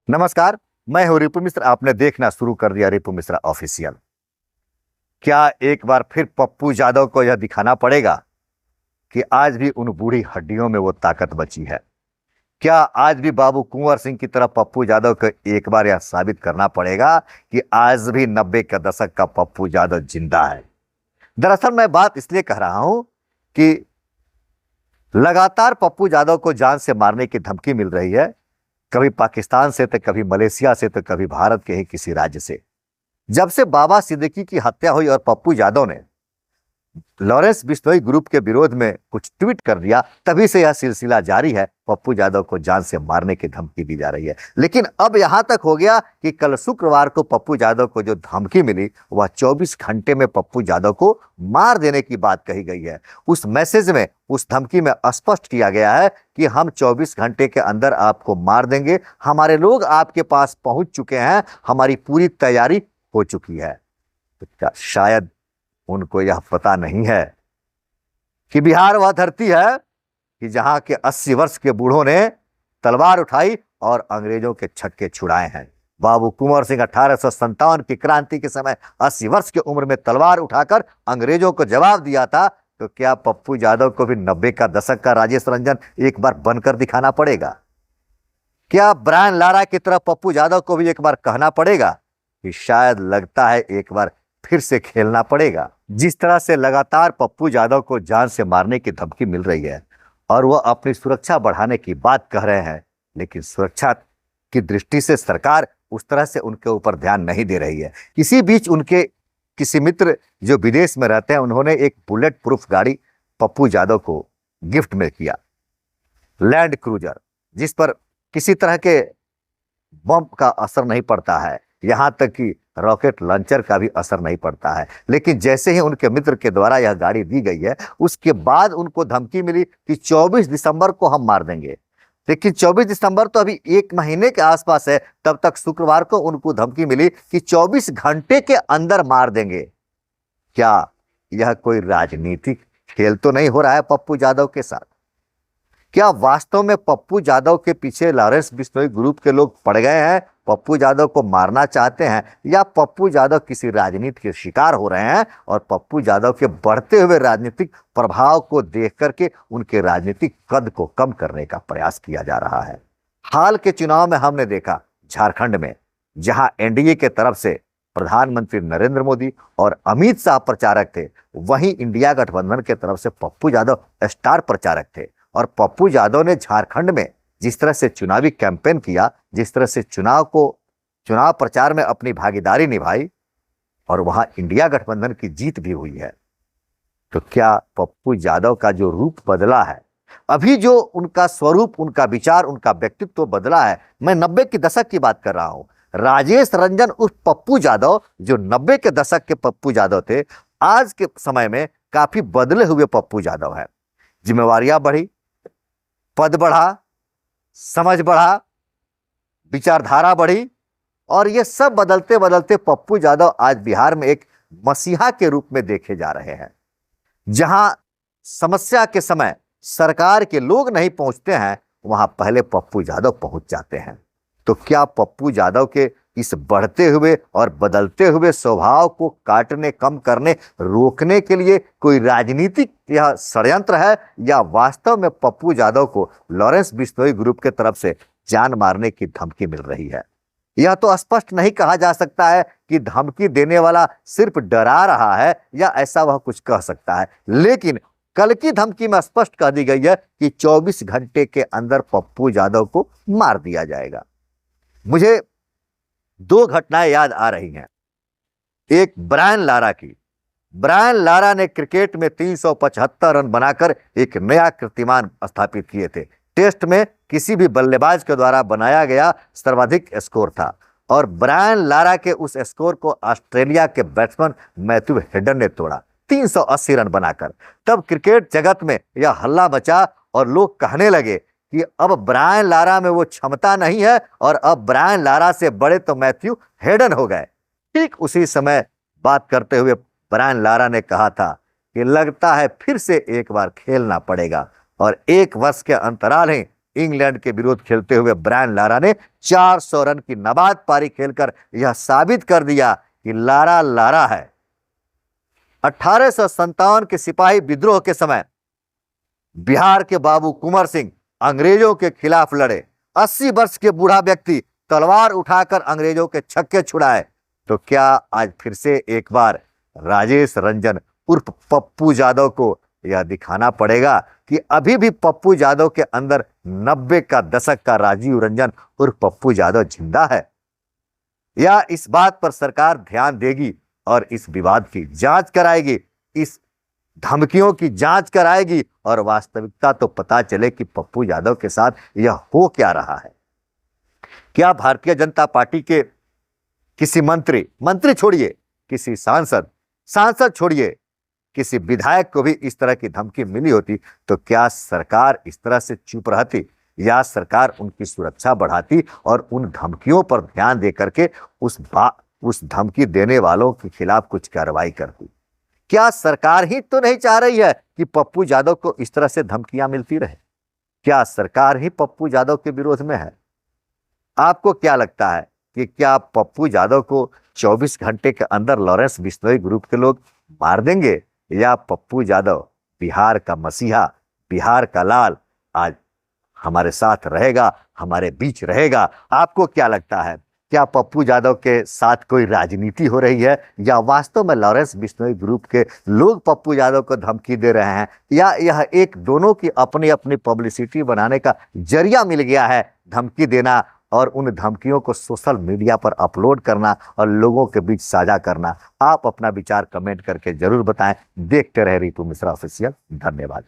नमस्कार। मैं हूं रिपु मिश्र। आपने देखना शुरू कर दिया रिपु मिश्रा ऑफिशियल। क्या एक बार फिर पप्पू यादव को यह दिखाना पड़ेगा कि आज भी उन बूढ़ी हड्डियों में वो ताकत बची है? क्या आज भी बाबू कुंवर सिंह की तरह पप्पू यादव को एक बार यह साबित करना पड़ेगा कि आज भी 90 के दशक का पप्पू यादव जिंदा है? दरअसल मैं बात इसलिए कह रहा हूं कि लगातार पप्पू यादव को जान से मारने की धमकी मिल रही है। कभी पाकिस्तान से तो कभी मलेशिया से तो कभी भारत के ही किसी राज्य से। जब से बाबा सिद्दीकी की हत्या हुई और पप्पू यादव ने लॉरेंस बिश्नोई ग्रुप के विरोध में कुछ ट्वीट कर दिया, तभी से यह सिलसिला जारी है। पप्पू यादव को जान से मारने की धमकी दी जा रही है। लेकिन अब यहां तक हो गया कि कल शुक्रवार को पप्पू यादव को जो धमकी मिली वह 24 घंटे में पप्पू यादव को मार देने की बात कही गई है। उस मैसेज में, उस धमकी में स्पष्ट किया गया है कि हम 24 घंटे के अंदर आपको मार देंगे। हमारे लोग आपके पास पहुंच चुके हैं, हमारी पूरी तैयारी हो चुकी है। तो क्या शायद उनको यह पता नहीं है कि बिहार वह धरती है कि जहां के 80 वर्ष के बूढ़ों ने तलवार उठाई और अंग्रेजों के छक्के छुड़ाए हैं। बाबू कुंवर सिंह 1857 की क्रांति के समय 80 वर्ष की उम्र में तलवार उठाकर अंग्रेजों को जवाब दिया था। तो क्या पप्पू यादव को भी 90 का दशक का राजेश रंजन एक बार बनकर दिखाना पड़ेगा? क्या ब्रायन लारा की तरह पप्पू यादव को भी एक बार कहना पड़ेगा कि शायद लगता है एक बार फिर से खेलना पड़ेगा? जिस तरह से लगातार पप्पू यादव को जान से मारने की धमकी मिल रही है और वह अपनी सुरक्षा बढ़ाने की बात कह रहे हैं, लेकिन सुरक्षा की दृष्टि से सरकार उस तरह से उनके ऊपर ध्यान नहीं दे रही है। इसी बीच उनके किसी मित्र जो विदेश में रहते हैं, उन्होंने एक बुलेट प्रूफ गाड़ी पप्पू यादव को गिफ्ट में किया, लैंड क्रूजर, जिस पर किसी तरह के बम का असर नहीं पड़ता है, यहां तक कि रॉकेट लॉन्चर का भी असर नहीं पड़ता है। लेकिन जैसे ही उनके मित्र के द्वारा यह गाड़ी दी गई है, उसके बाद उनको धमकी मिली कि 24 दिसंबर को हम मार देंगे। लेकिन 24 दिसंबर तो अभी एक महीने के आसपास है। तब तक शुक्रवार को उनको धमकी मिली कि 24 घंटे के अंदर मार देंगे। क्या यह कोई राजनीतिक खेल तो नहीं हो रहा है पप्पू यादव के साथ? क्या वास्तव में पप्पू यादव के पीछे लॉरेंस बिश्नोई ग्रुप के लोग पड़ गए हैं, पप्पू यादव को मारना चाहते हैं, या पप्पू यादव किसी राजनीति के शिकार हो रहे हैं और पप्पू यादव के बढ़ते हुए राजनीतिक प्रभाव को देख करके उनके राजनीतिक कद को कम करने का प्रयास किया जा रहा है? हाल के चुनाव में हमने देखा झारखंड में, जहां एनडीए के तरफ से प्रधानमंत्री नरेंद्र मोदी और अमित शाह प्रचारक थे, वहीं इंडिया गठबंधन के तरफ से पप्पू यादव स्टार प्रचारक थे। और पप्पू यादव ने झारखंड में जिस तरह से चुनावी कैंपेन किया, जिस तरह से चुनाव प्रचार में अपनी भागीदारी निभाई, और वहां इंडिया गठबंधन की जीत भी हुई है। तो क्या पप्पू यादव का जो रूप बदला है, अभी जो उनका स्वरूप, उनका विचार, उनका व्यक्तित्व बदला है, मैं 90 के दशक की बात कर रहा हूं। राजेश रंजन उस पप्पू यादव जो 90 के दशक के पप्पू यादव थे, आज के समय में काफी बदले हुए पप्पू यादव है। जिम्मेवारियां बढ़ी, पद बढ़ा, समझ बढ़ा, विचारधारा बढ़ी, और ये सब बदलते बदलते पप्पू यादव आज बिहार में एक मसीहा के रूप में देखे जा रहे हैं। जहां समस्या के समय सरकार के लोग नहीं पहुंचते हैं, वहां पहले पप्पू यादव पहुंच जाते हैं। तो क्या पप्पू यादव के इस बढ़ते हुए और बदलते हुए स्वभाव को काटने, कम करने, रोकने के लिए कोई राजनीतिक यह षड्यंत्र है, या वास्तव में पप्पू यादव को लॉरेंस बिश्नोई ग्रुप के तरफ से जान मारने की धमकी मिल रही है? यह तो स्पष्ट नहीं कहा जा सकता है कि धमकी देने वाला सिर्फ डरा रहा है या ऐसा वह कुछ कह सकता है। लेकिन कल की धमकी में स्पष्ट कह दी गई है कि 24 घंटे के अंदर पप्पू यादव को मार दिया जाएगा। मुझे दो घटनाएं याद आ रही हैं। एक ब्रायन लारा की। ब्रायन लारा ने क्रिकेट में 375 रन बनाकर एक नया कीर्तिमान स्थापित किए थे। टेस्ट में किसी भी बल्लेबाज के द्वारा बनाया गया सर्वाधिक स्कोर था, और ब्रायन लारा के उस स्कोर को ऑस्ट्रेलिया के बैट्समैन मैथ्यू हेडन ने तोड़ा, 380 रन बनाकर। तब क्रिकेट जगत में यह हल्ला मचा और लोग कहने लगे कि अब ब्रायन लारा में वो क्षमता नहीं है और अब ब्रायन लारा से बड़े तो मैथ्यू हेडन हो गए। ठीक उसी समय बात करते हुए ब्रायन लारा ने कहा था कि लगता है फिर से एक बार खेलना पड़ेगा, और 1 वर्ष के अंतराल ही इंग्लैंड के विरुद्ध खेलते हुए ब्रायन लारा ने 400 रन की नाबाद पारी खेलकर यह साबित कर दिया कि लारा लारा है। 1857 के सिपाही विद्रोह के समय बिहार के बाबू कुंवर सिंह अंग्रेजों के खिलाफ लड़े। 80 वर्ष के बूढ़ा व्यक्ति तलवार उठाकर अंग्रेजों के छक्के छुड़ाए। तो क्या आज फिर से एक बार राजेश रंजन उर्फ पप्पू यादव को यह दिखाना पड़ेगा कि अभी भी पप्पू यादव के अंदर 90 का दशक का राजीव रंजन उर्फ पप्पू यादव जिंदा है? या इस बात पर सरकार ध्यान देगी और इस विवाद की जांच कराएगी, इस धमकियों की जांच कराएगी और वास्तविकता तो पता चले कि पप्पू यादव के साथ यह हो क्या रहा है? क्या भारतीय जनता पार्टी के किसी मंत्री छोड़िए, किसी सांसद छोड़िए, किसी विधायक को भी इस तरह की धमकी मिली होती तो क्या सरकार इस तरह से चुप रहती या सरकार उनकी सुरक्षा बढ़ाती और उन धमकियों पर ध्यान दे करके उस धमकी देने वालों के खिलाफ कुछ कार्रवाई करती? क्या सरकार ही तो नहीं चाह रही है कि पप्पू यादव को इस तरह से धमकियां मिलती रहे? क्या सरकार ही पप्पू यादव के विरोध में है? आपको क्या लगता है कि क्या पप्पू यादव को 24 घंटे के अंदर लॉरेंस बिश्नोई ग्रुप के लोग मार देंगे या पप्पू यादव बिहार का मसीहा, बिहार का लाल आज हमारे साथ रहेगा, हमारे बीच रहेगा? आपको क्या लगता है, क्या पप्पू यादव के साथ कोई राजनीति हो रही है या वास्तव में लॉरेंस बिश्नोई ग्रुप के लोग पप्पू यादव को धमकी दे रहे हैं या यह एक दोनों की अपनी अपनी पब्लिसिटी बनाने का जरिया मिल गया है, धमकी देना और उन धमकियों को सोशल मीडिया पर अपलोड करना और लोगों के बीच साझा करना? आप अपना विचार कमेंट करके जरूर बताएं। देखते रहे रिपु मिश्रा ऑफिशियल। धन्यवाद।